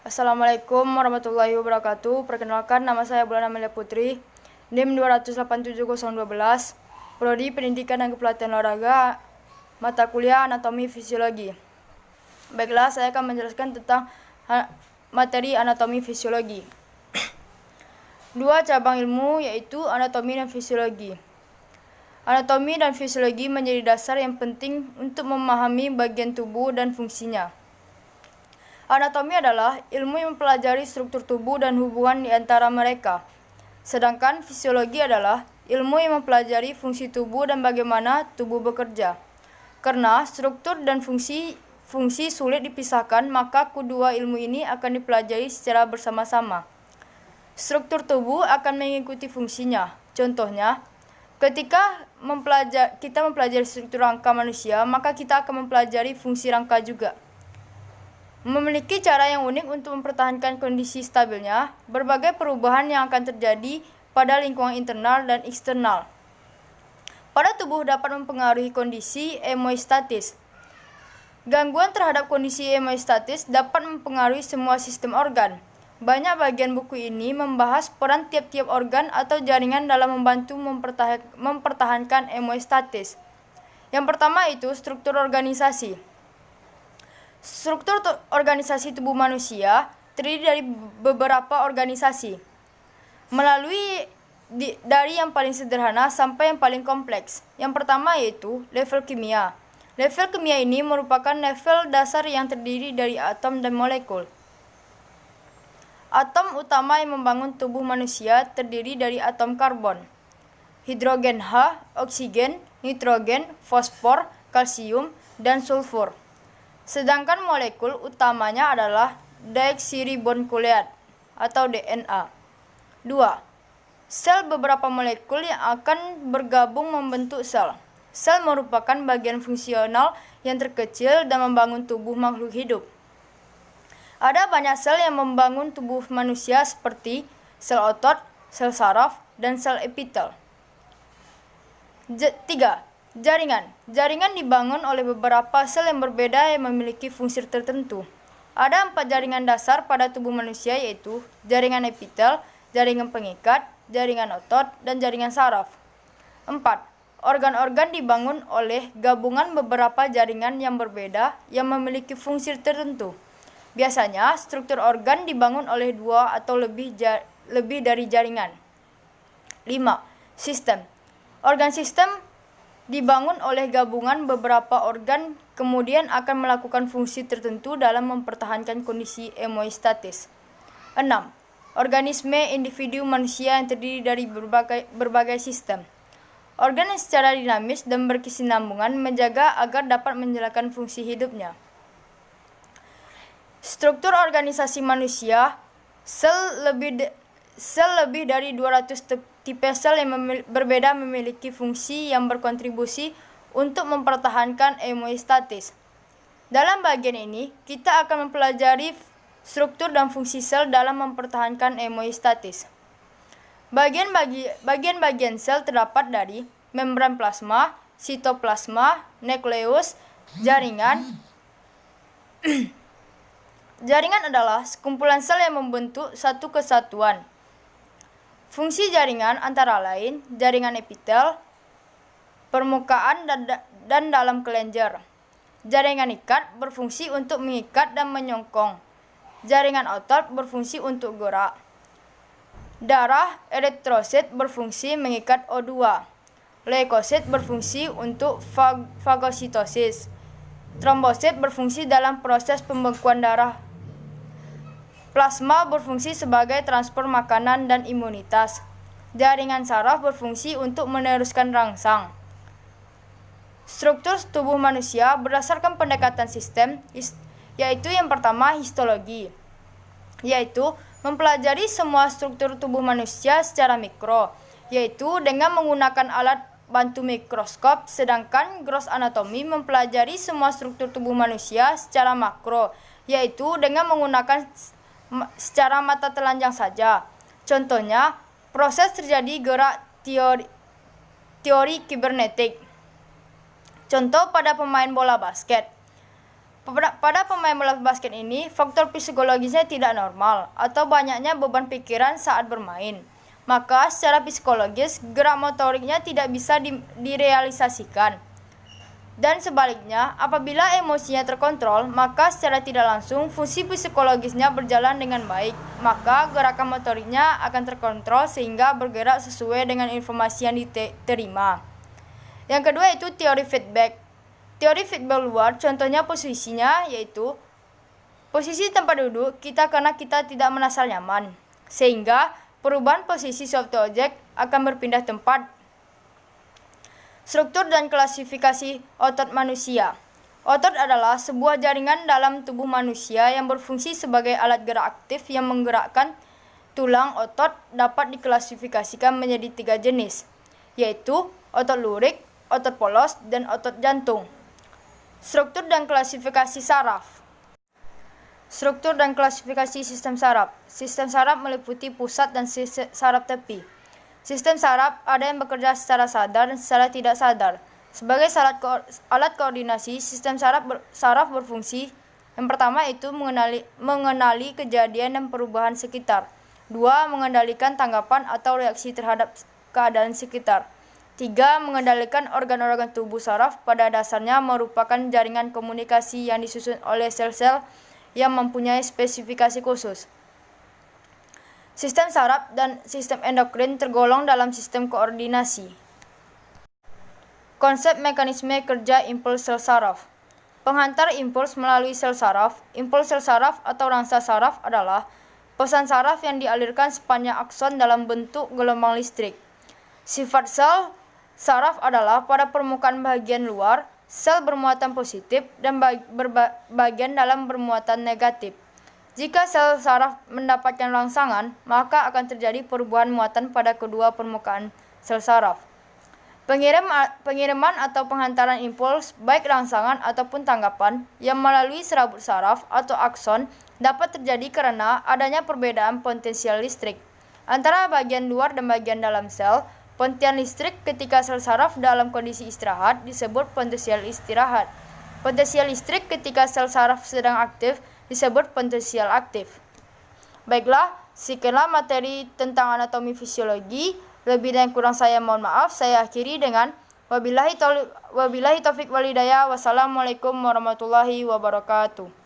Assalamualaikum warahmatullahi wabarakatuh. Perkenalkan, nama saya Bulan Amelia Putri, NIM 2870012, Prodi Pendidikan dan Kepelatihan Olahraga, mata kuliah Anatomi Fisiologi. Baiklah, saya akan menjelaskan tentang materi anatomi fisiologi. Dua cabang ilmu yaitu anatomi dan fisiologi. Anatomi dan fisiologi menjadi dasar yang penting untuk memahami bagian tubuh dan fungsinya. Anatomi adalah ilmu yang mempelajari struktur tubuh dan hubungan di antara mereka. Sedangkan fisiologi adalah ilmu yang mempelajari fungsi tubuh dan bagaimana tubuh bekerja. Karena struktur dan fungsi sulit dipisahkan, maka kedua ilmu ini akan dipelajari secara bersama-sama. Struktur tubuh akan mengikuti fungsinya. Contohnya, ketika kita mempelajari struktur rangka manusia, maka kita akan mempelajari fungsi rangka juga. Memiliki cara yang unik untuk mempertahankan kondisi stabilnya, berbagai perubahan yang akan terjadi pada lingkungan internal dan eksternal. Pada tubuh dapat mempengaruhi kondisi hemostatis. Gangguan terhadap kondisi hemostatis dapat mempengaruhi semua sistem organ. Banyak bagian buku ini membahas peran tiap-tiap organ atau jaringan dalam membantu mempertahankan hemostatis. Yang pertama itu struktur organisasi. Struktur organisasi tubuh manusia terdiri dari beberapa organisasi, dari yang paling sederhana sampai yang paling kompleks. Yang pertama yaitu level kimia. Level kimia ini merupakan level dasar yang terdiri dari atom dan molekul. Atom utama yang membangun tubuh manusia terdiri dari atom karbon, hidrogen H, oksigen, nitrogen, fosfor, kalsium, dan sulfur. Sedangkan molekul utamanya adalah deoksiribonukleat atau DNA. 2. Sel beberapa molekul yang akan bergabung membentuk sel. Sel merupakan bagian fungsional yang terkecil dan membangun tubuh makhluk hidup. Ada banyak sel yang membangun tubuh manusia seperti sel otot, sel saraf, dan sel epitel. 3. Jaringan. Jaringan dibangun oleh beberapa sel yang berbeda yang memiliki fungsi tertentu. Ada 4 jaringan dasar pada tubuh manusia yaitu jaringan epitel, jaringan pengikat, jaringan otot, dan jaringan saraf. 4. Organ-organ dibangun oleh gabungan beberapa jaringan yang berbeda yang memiliki fungsi tertentu. Biasanya, struktur organ dibangun oleh 2 atau lebih dari jaringan. 5. Sistem. Organ sistem dibangun oleh gabungan beberapa organ, kemudian akan melakukan fungsi tertentu dalam mempertahankan kondisi hemostatis. 6. Organisme individu manusia yang terdiri dari berbagai sistem. Organ yang secara dinamis dan berkesinambungan menjaga agar dapat menjalankan fungsi hidupnya. Struktur organisasi manusia, sel lebih dari 200 tipe sel yang berbeda memiliki fungsi yang berkontribusi untuk mempertahankan hemostatis. Dalam bagian ini, kita akan mempelajari struktur dan fungsi sel dalam mempertahankan hemostatis. Bagian-bagian sel terdapat dari membran plasma, sitoplasma, nukleus, jaringan. Jaringan adalah sekumpulan sel yang membentuk satu kesatuan. Fungsi jaringan antara lain jaringan epitel, permukaan dan dalam kelenjar. Jaringan ikat berfungsi untuk mengikat dan menyongkong. Jaringan otot berfungsi untuk gerak. Darah eritrosit berfungsi mengikat O2. Leukosit berfungsi untuk fagositosis. Trombosit berfungsi dalam proses pembekuan darah. Plasma berfungsi sebagai transport makanan dan imunitas. Jaringan saraf berfungsi untuk meneruskan rangsang. Struktur tubuh manusia berdasarkan pendekatan sistem, yaitu yang pertama histologi, yaitu mempelajari semua struktur tubuh manusia secara mikro, yaitu dengan menggunakan alat bantu mikroskop, sedangkan gross anatomi mempelajari semua struktur tubuh manusia secara makro, yaitu dengan menggunakan secara mata telanjang saja. Contohnya, proses terjadi gerak teori kibernetik. Contoh pada pemain bola basket. Pada pemain bola basket ini, faktor psikologisnya tidak normal atau banyaknya beban pikiran saat bermain. Maka secara psikologis, gerak motoriknya tidak bisa direalisasikan. Dan sebaliknya, apabila emosinya terkontrol, maka secara tidak langsung fungsi psikologisnya berjalan dengan baik. Maka gerakan motoriknya akan terkontrol sehingga bergerak sesuai dengan informasi yang diterima. Yang kedua itu teori feedback. Teori feedback luar, contohnya posisinya yaitu posisi tempat duduk kita karena kita tidak merasa nyaman, sehingga perubahan posisi suatu objek akan berpindah tempat. Struktur dan klasifikasi otot manusia. Otot adalah sebuah jaringan dalam tubuh manusia yang berfungsi sebagai alat gerak aktif yang menggerakkan tulang. Otot dapat diklasifikasikan menjadi 3 jenis, yaitu otot lurik, otot polos, dan otot jantung. Struktur dan klasifikasi saraf. Struktur dan klasifikasi sistem saraf. Sistem saraf meliputi pusat dan saraf tepi. Sistem saraf ada yang bekerja secara sadar dan secara tidak sadar. Sebagai alat koordinasi, sistem saraf berfungsi. Yang pertama itu mengenali kejadian dan perubahan sekitar. 2. Mengendalikan tanggapan atau reaksi terhadap keadaan sekitar. 3. Mengendalikan organ-organ tubuh. Saraf pada dasarnya merupakan jaringan komunikasi yang disusun oleh sel-sel yang mempunyai spesifikasi khusus. Sistem saraf dan sistem endokrin tergolong dalam sistem koordinasi. Konsep mekanisme kerja impuls sel saraf. Penghantar impuls melalui sel saraf. Impuls sel saraf atau rangsa saraf adalah pesan saraf yang dialirkan sepanjang akson dalam bentuk gelombang listrik. Sifat sel saraf adalah pada permukaan bagian luar, sel bermuatan positif dan bagian dalam bermuatan negatif. Jika sel saraf mendapatkan rangsangan, maka akan terjadi perubahan muatan pada kedua permukaan sel saraf. Pengiriman atau penghantaran impuls, baik rangsangan ataupun tanggapan, yang melalui serabut saraf atau akson dapat terjadi karena adanya perbedaan potensial listrik antara bagian luar dan bagian dalam sel. Potensial listrik ketika sel saraf dalam kondisi istirahat disebut potensial istirahat. Potensial listrik ketika sel saraf sedang aktif disebut potensial aktif. Baiklah, sekianlah materi tentang anatomi fisiologi. Lebih dan kurang saya mohon maaf. Saya akhiri dengan wabillahi taufik walhidayah. Wassalamualaikum warahmatullahi wabarakatuh.